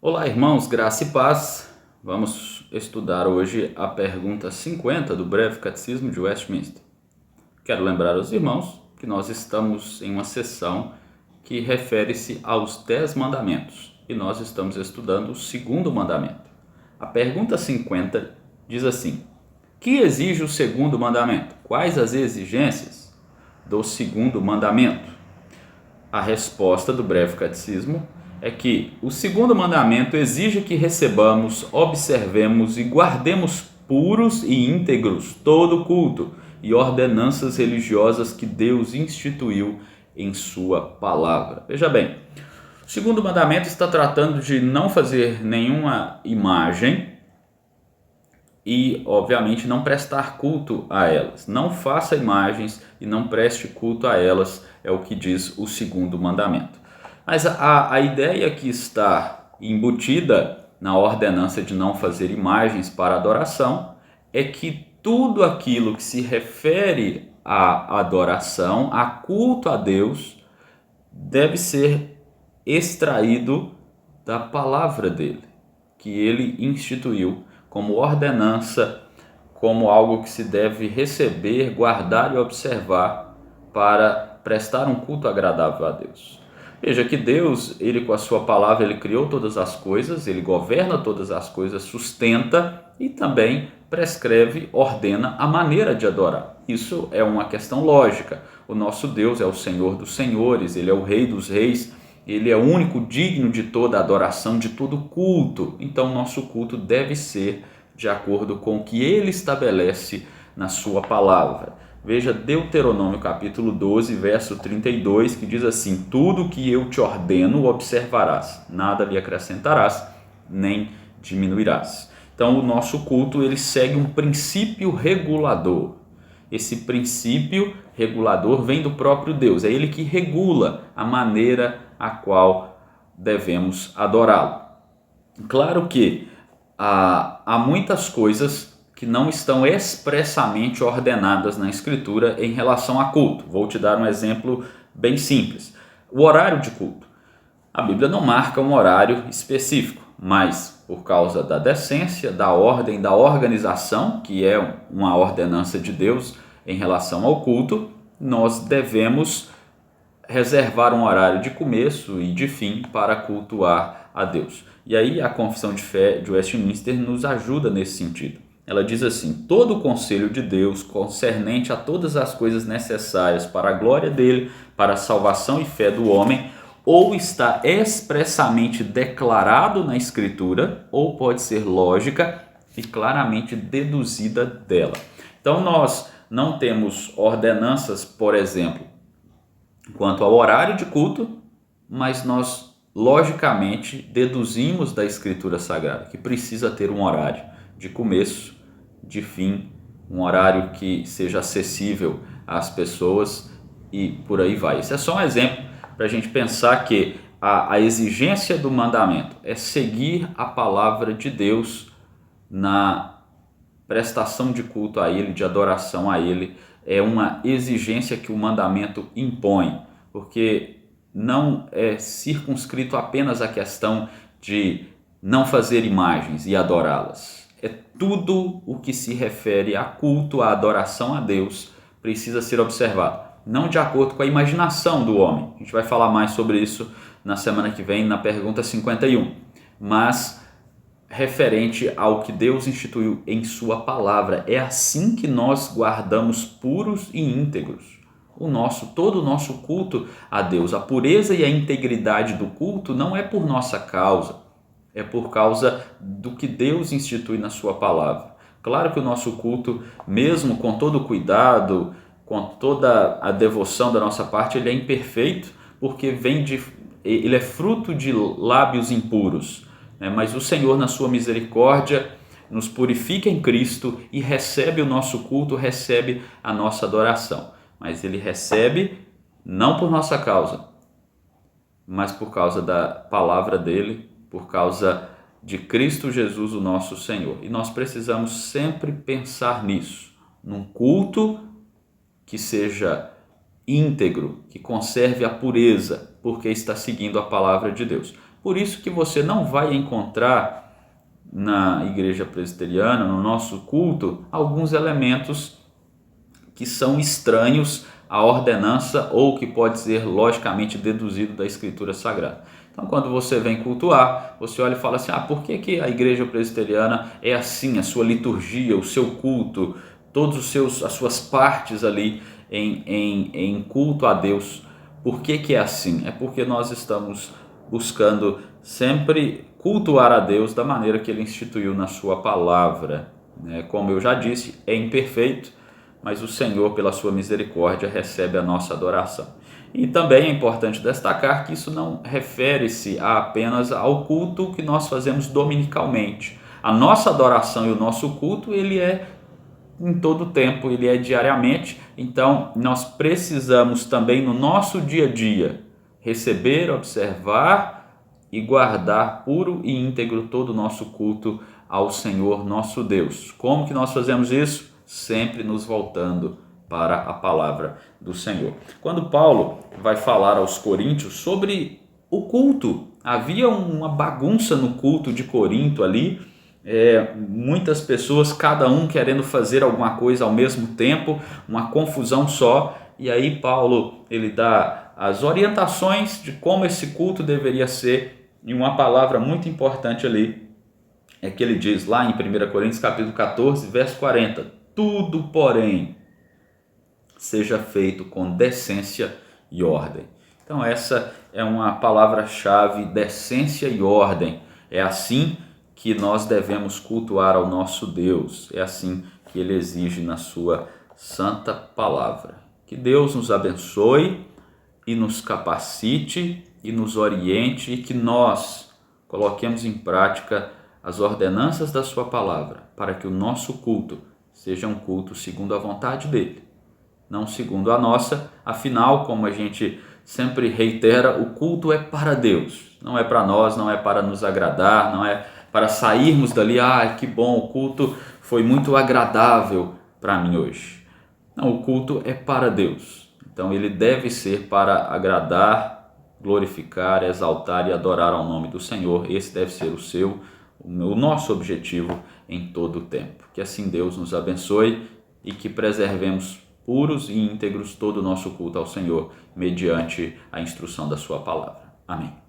Olá, irmãos, graça e paz. Vamos estudar hoje a pergunta 50 do Breve Catecismo de Westminster. Quero lembrar aos irmãos que nós estamos em uma sessão que refere-se aos 10 mandamentos e nós estamos estudando o segundo mandamento. A pergunta 50 diz assim: que exige o segundo mandamento? Quais as exigências do segundo mandamento? A resposta do Breve Catecismo é que o segundo mandamento exige que recebamos, observemos e guardemos puros e íntegros todo o culto e ordenanças religiosas que Deus instituiu em sua palavra. Veja bem, o segundo mandamento está tratando de não fazer nenhuma imagem e, obviamente, não prestar culto a elas. Não faça imagens e não preste culto a elas, é o que diz o segundo mandamento. Mas a ideia que está embutida na ordenança de não fazer imagens para adoração é que tudo aquilo que se refere à adoração, a culto a Deus, deve ser extraído da palavra dele, que ele instituiu como ordenança, como algo que se deve receber, guardar e observar para prestar um culto agradável a Deus. Veja que Deus, ele com a sua palavra, ele criou todas as coisas, ele governa todas as coisas, sustenta e também prescreve, ordena a maneira de adorar. Isso é uma questão lógica. O nosso Deus é o Senhor dos senhores, ele é o Rei dos reis, ele é o único digno de toda adoração, de todo culto. Então, nosso culto deve ser de acordo com o que ele estabelece na sua palavra. Veja Deuteronômio capítulo 12, verso 32, que diz assim: tudo que eu te ordeno observarás, nada lhe acrescentarás, nem diminuirás. Então, o nosso culto ele segue um princípio regulador. Esse princípio regulador vem do próprio Deus, é ele que regula a maneira a qual devemos adorá-lo. Claro que há muitas coisas que não estão expressamente ordenadas na Escritura em relação a culto. Vou te dar um exemplo bem simples. O horário de culto. A Bíblia não marca um horário específico, mas por causa da decência, da ordem, da organização, que é uma ordenança de Deus em relação ao culto, nós devemos reservar um horário de começo e de fim para cultuar a Deus. E aí a Confissão de Fé de Westminster nos ajuda nesse sentido. Ela diz assim: todo o conselho de Deus concernente a todas as coisas necessárias para a glória dele, para a salvação e fé do homem, ou está expressamente declarado na Escritura, ou pode ser lógica e claramente deduzida dela. Então nós não temos ordenanças, por exemplo, quanto ao horário de culto, mas nós logicamente deduzimos da Escritura Sagrada que precisa ter um horário de começo, de fim, um horário que seja acessível às pessoas e por aí vai. Isso é só um exemplo para a gente pensar que a exigência do mandamento é seguir a palavra de Deus na prestação de culto a Ele, de adoração a Ele. É uma exigência que o mandamento impõe, porque não é circunscrito apenas à questão de não fazer imagens e adorá-las. É tudo o que se refere a culto, a adoração a Deus, precisa ser observado, não de acordo com a imaginação do homem. A gente vai falar mais sobre isso na semana que vem, na pergunta 51, mas referente ao que Deus instituiu em sua palavra. É assim que nós guardamos puros e íntegros todo o nosso culto a Deus. A pureza e a integridade do culto não é por nossa causa, é por causa do que Deus institui na sua palavra. Claro que o nosso culto, mesmo com todo o cuidado, com toda a devoção da nossa parte, ele é imperfeito, porque ele é fruto de lábios impuros. Mas o Senhor, na sua misericórdia, nos purifica em Cristo e recebe o nosso culto, recebe a nossa adoração. Mas ele recebe não por nossa causa, mas por causa da palavra dele, por causa de Cristo Jesus, o nosso Senhor. E nós precisamos sempre pensar nisso, num culto que seja íntegro, que conserve a pureza, porque está seguindo a palavra de Deus. Por isso que você não vai encontrar na igreja presbiteriana, no nosso culto, alguns elementos que são estranhos à ordenança ou que pode ser logicamente deduzido da Escritura Sagrada. Então, quando você vem cultuar, você olha e fala assim, por que a igreja presbiteriana é assim, a sua liturgia, o seu culto, as suas partes ali em culto a Deus? Por que é assim? É porque nós estamos buscando sempre cultuar a Deus da maneira que Ele instituiu na sua palavra. Como eu já disse, é imperfeito, mas o Senhor, pela sua misericórdia, recebe a nossa adoração. E também é importante destacar que isso não refere-se apenas ao culto que nós fazemos dominicalmente. A nossa adoração e o nosso culto, ele é em todo o tempo, ele é diariamente. Então, nós precisamos também no nosso dia a dia receber, observar e guardar puro e íntegro todo o nosso culto ao Senhor nosso Deus. Como que nós fazemos isso? Sempre nos voltando para a palavra do Senhor. Quando Paulo vai falar aos coríntios sobre o culto, havia uma bagunça no culto de Corinto ali, muitas pessoas, cada um querendo fazer alguma coisa ao mesmo tempo, uma confusão só, e aí Paulo ele dá as orientações de como esse culto deveria ser, e uma palavra muito importante ali é que ele diz lá em 1 Coríntios capítulo 14, verso 40, tudo, porém, seja feito com decência e ordem. Então essa é uma palavra-chave, decência e ordem. É assim que nós devemos cultuar ao nosso Deus. É assim que Ele exige na sua santa palavra. Que Deus nos abençoe e nos capacite e nos oriente e que nós coloquemos em prática as ordenanças da sua palavra para que o nosso culto seja um culto segundo a vontade dEle, não segundo a nossa. Afinal, como a gente sempre reitera, o culto é para Deus, não é para nós, não é para nos agradar, não é para sairmos dali, que bom, o culto foi muito agradável para mim hoje. Não, o culto é para Deus, então ele deve ser para agradar, glorificar, exaltar e adorar ao nome do Senhor. Esse deve ser o nosso objetivo em todo o tempo. Que assim Deus nos abençoe e que preservemos puros e íntegros todo o nosso culto ao Senhor, mediante a instrução da sua palavra. Amém.